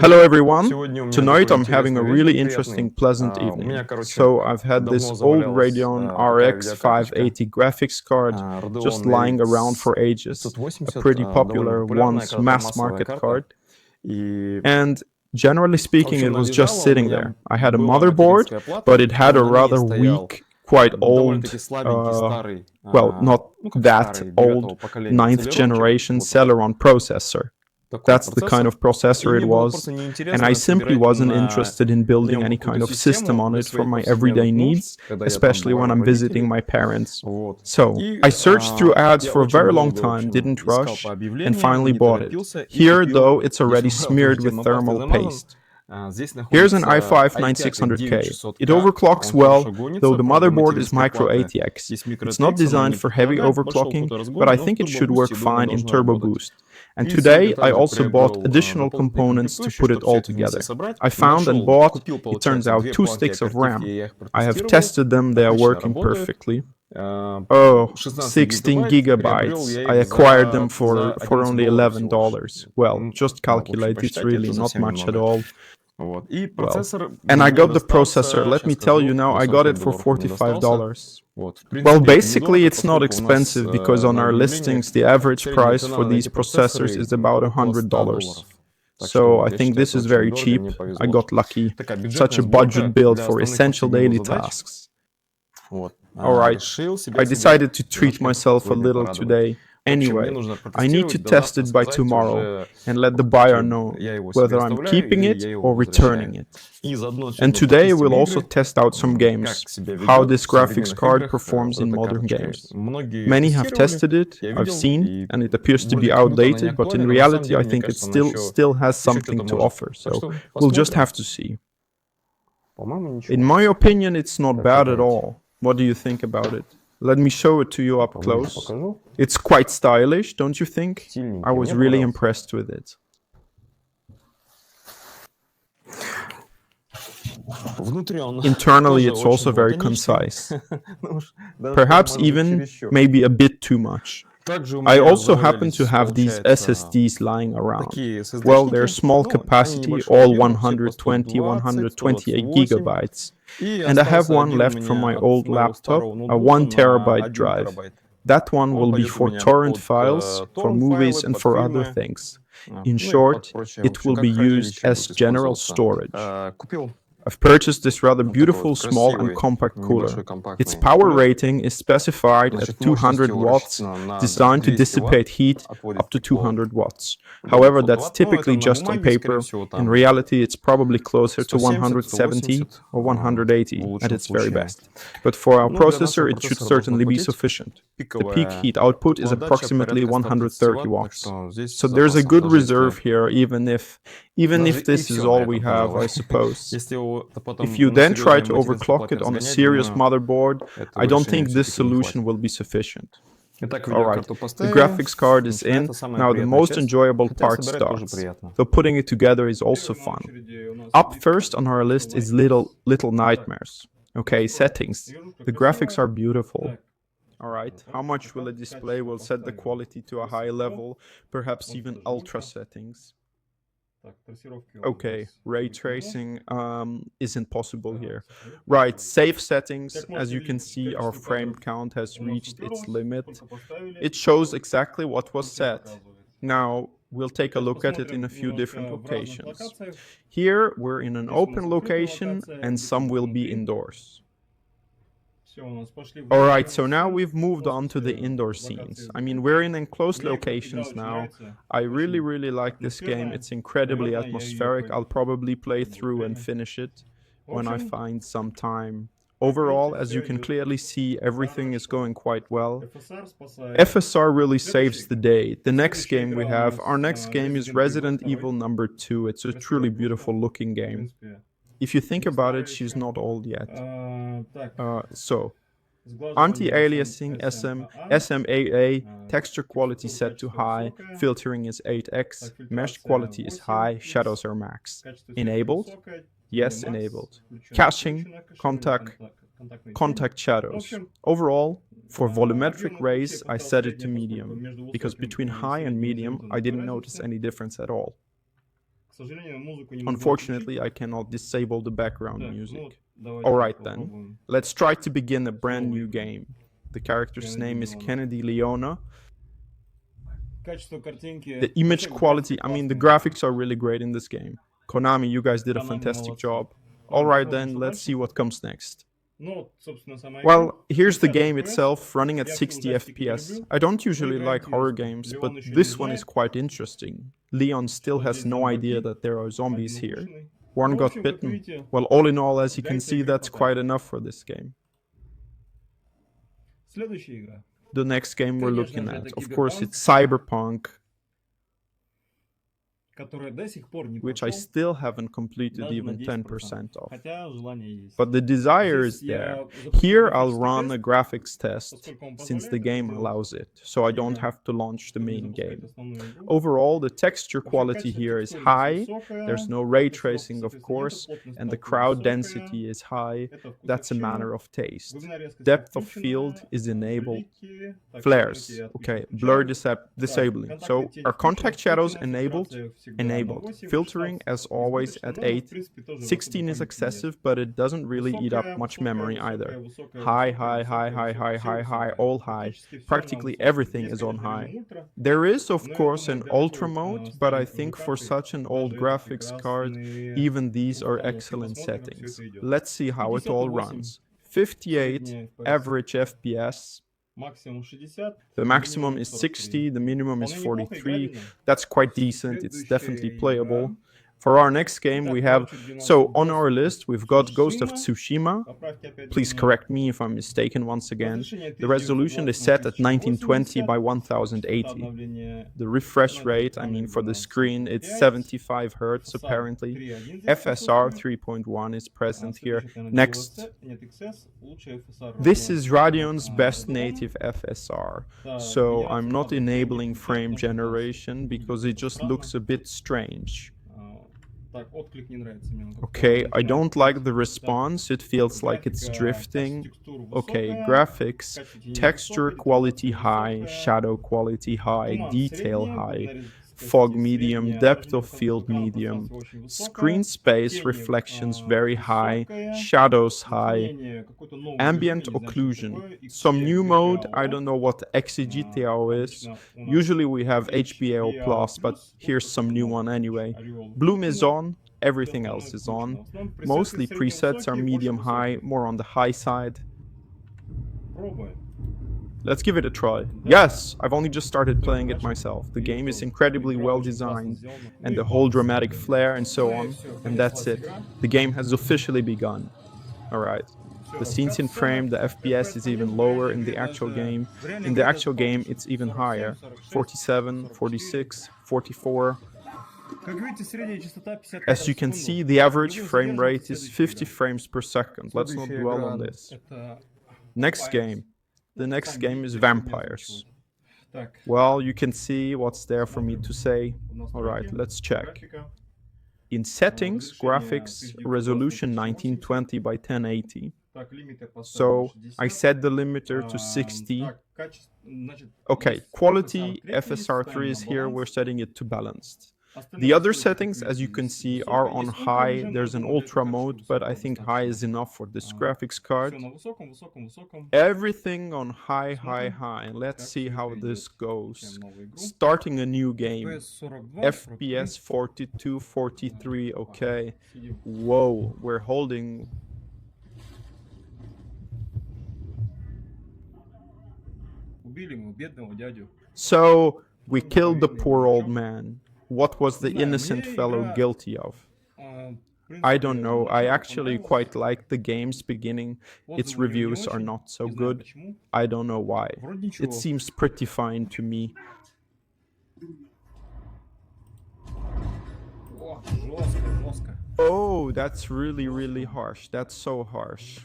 Hello everyone. Tonight I'm having a really interesting, pleasant evening. So I've had this old Radeon RX580 graphics card just lying around for ages, a pretty popular once mass market card. And generally speaking, it was just sitting there. I had a motherboard, but it had a rather weak, quite old, well, not that old, 9th generation Celeron processor. That's the kind of processor it was, and I simply wasn't interested in building any kind of system on it for my everyday needs, especially when I'm visiting my parents. So, I searched through ads for a very long time, didn't rush, and finally bought it. Here, though, it's already smeared with thermal paste. Here's an i5-9600K. It overclocks well, though the motherboard is micro ATX. It's not designed for heavy overclocking, but I think it should work fine in turbo boost. And today I also bought additional components to put it all together. I found and bought, it turns out, 2 sticks of RAM. I have tested them, they are working perfectly. Oh, 16 gigabytes. I acquired them for only $11. Well, just calculate, it's really not much at all. Well, and I got the processor. Let me tell you now, I got it for $45. Well, basically it's not expensive because on our listings the average price for these processors is about $100. So I think this is very cheap. I got lucky. Such a budget build for essential daily tasks. Alright, I decided to treat myself a little today. Anyway, I need to test it by tomorrow and let the buyer know whether I'm keeping it or returning it. And today we'll also test out some games, how this graphics card performs in modern games. Many have tested it, I've seen, and it appears to be outdated, but in reality I think it still has something to offer, so we'll just have to see. In my opinion, it's not bad at all. What do you think about it? Let me show it to you up close. It's quite stylish, don't you think? I was really impressed with it. Internally, it's also very concise. Perhaps even, maybe a bit too much. I also happen to have these SSDs lying around. Well, they're small capacity, all 128 gigabytes. And I have one left from my old laptop, a 1 terabyte drive. That one will be for torrent files, for movies and for other things. In short, it will be used as general storage. I've purchased this rather beautiful, small and compact cooler. Its power rating is specified at 200 watts, designed to dissipate heat up to 200 watts. However, that's typically just on paper. In reality, it's probably closer to 170 or 180 at its very best. But for our processor, it should certainly be sufficient. The peak heat output is approximately 130 watts. So there's a good reserve here, even if this is all we have, I suppose. If you then try to overclock it on a serious motherboard, I don't think this solution will be sufficient. Alright, the graphics card is in, now the most enjoyable part starts. Though putting it together is also fun. Up first on our list is Little Nightmares. Okay, settings. The graphics are beautiful. Alright, how much will a display? Will set the quality to a high level, perhaps even ultra settings. Okay, ray tracing isn't possible here. Right, safe settings. As you can see, our frame count has reached its limit. It shows exactly what was set. Now, we'll take a look at it in a few different locations. Here, we're in an open location, and some will be indoors. Alright, so now we've moved on to the indoor scenes. I mean, we're in enclosed locations now. I really like this game. It's incredibly atmospheric. I'll probably play through and finish it when I find some time. Overall, as you can clearly see, everything is going quite well. FSR really saves the day. The next game we have, our next game is Resident Evil number 2. It's a truly beautiful looking game. If you think about it, she's not old yet. So, anti-aliasing SMAA, texture quality set to high, filtering is 8x, mesh quality is high, shadows are max. Enabled? Yes, enabled. Caching, contact shadows. Overall, for volumetric rays, I set it to medium, because between high and medium, I didn't notice any difference at all. Unfortunately, I cannot disable the background music. Alright then, let's try to begin a brand new game. The character's name is Kennedy Leona. The image quality, I mean, the graphics are really great in this game. Konami, you guys did a fantastic job. Alright then, let's see what comes next. Well, here's the game itself running at 60 FPS. I don't usually like horror games, but this one is quite interesting. Leon still has no idea that there are zombies here. One got bitten. Well, all in all, as you can see, that's quite enough for this game. The next game we're looking at, of course, it's Cyberpunk, which I still haven't completed even 10% of. But the desire is there. Here I'll run a graphics test, since the game allows it, so I don't have to launch the main game. Overall, the texture quality here is high, there's no ray tracing of course, and the crowd density is high. That's a matter of taste. Depth of field is enabled. Flares, okay, blur disabling. So are contact shadows enabled? Enabled. Filtering as always at 8. 16 is excessive, but it doesn't really eat up much memory either. High, high, high, high, high, high, high, all high. Practically everything is on high. There is of course an ultra mode, but I think for such an old graphics card, even these are excellent settings. Let's see how it all runs. 58 average FPS. The maximum is 60, the minimum is 43. That's quite decent, it's definitely playable. For our next game we have, so on our list we've got Ghost of Tsushima. Please correct me if I'm mistaken once again. The resolution is set at 1920 by 1080. The refresh rate, I mean for the screen, it's 75 Hz apparently. FSR 3.1 is present here. Next. This is Radeon's best native FSR, so I'm not enabling frame generation because it just looks a bit strange. Okay, I don't like the response, it feels like it's drifting. Okay, graphics, texture quality high, shadow quality high, detail high, fog medium, depth of field medium, screen space reflections very high, shadows high, ambient occlusion, some new mode, I don't know what XGTO is, usually we have HBAO+, but here's some new one anyway. Bloom is on, everything else is on, mostly presets are medium high, more on the high side. Let's give it a try. Yes, I've only just started playing it myself. The game is incredibly well designed, and the whole dramatic flair and so on, and that's it. The game has officially begun. Alright. The scenes in frame, the FPS is even lower in the actual game. In the actual game, it's even higher. 47, 46, 44. As you can see, the average frame rate is 50 frames per second. Let's not dwell on this. Next game. The next game is Vampires. Well, you can see what's there for me to say. Alright, let's check. In settings, graphics, resolution 1920 by 1080. So I set the limiter to 60. Okay, quality, FSR3 is here, we're setting it to balanced. The other settings, as you can see, are on high. There's an ultra mode, but I think high is enough for this graphics card. Everything on high, high, high. Let's see how this goes. Starting a new game. FPS 42, 43, okay. Whoa, we're holding... So, we killed the poor old man. What was the innocent fellow guilty of? I don't know, I actually quite like the game's beginning. Its reviews are not so good. I don't know why. It seems pretty fine to me. Oh, that's really harsh. That's so harsh.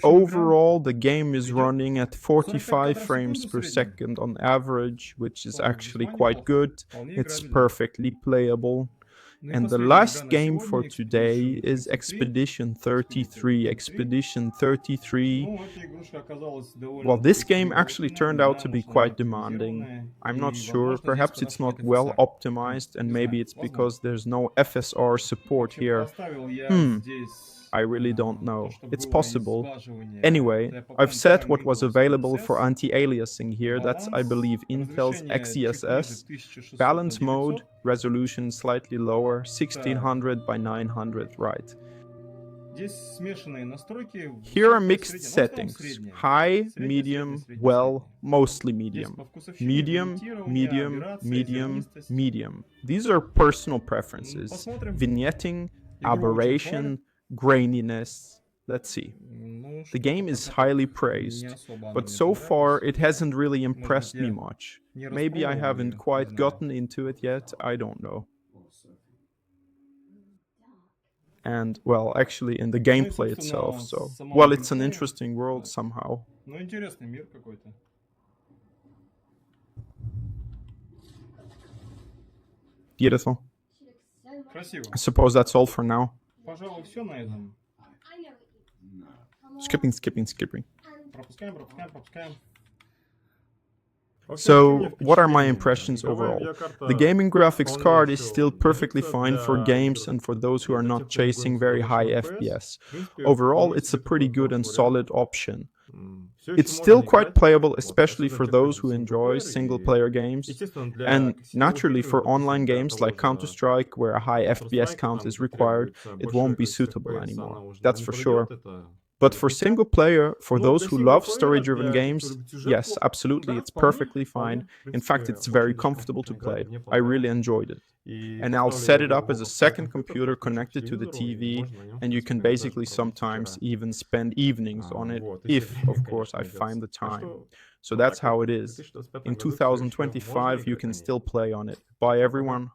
Overall, the game is running at 45 frames per second on average, which is actually quite good. It's perfectly playable. And the last game for today is Expedition 33. Expedition 33. Well, this game actually turned out to be quite demanding. I'm not sure. Perhaps it's not well optimized, and maybe it's because there's no FSR support here. I really don't know. It's possible. Anyway, I've set what was available for anti-aliasing here. That's, I believe, Intel's XeSS. Balance mode, resolution slightly lower, 1600 by 900, right. Here are mixed settings. High, medium, well, mostly medium. Medium, medium, medium, medium. These are personal preferences. Vignetting, aberration, graininess. Let's see. The game is highly praised, but so far it hasn't really impressed me much. Maybe I haven't quite gotten into it yet, I don't know. And, well, actually in the gameplay itself, so... Well, it's an interesting world somehow. Beautiful. I suppose that's all for now. Skipping. So, what are my impressions overall? The gaming graphics card is still perfectly fine for games and for those who are not chasing very high FPS. Overall, it's a pretty good and solid option. It's still quite playable, especially for those who enjoy single-player games, and naturally for online games like Counter-Strike, where a high FPS count is required, it won't be suitable anymore, that's for sure. But for single player, for those who love story-driven games, yes, absolutely, it's perfectly fine. In fact, it's very comfortable to play. I really enjoyed it. And I'll set it up as a second computer connected to the TV, and you can basically sometimes even spend evenings on it, if, of course, I find the time. So that's how it is. In 2025, you can still play on it. Bye, everyone.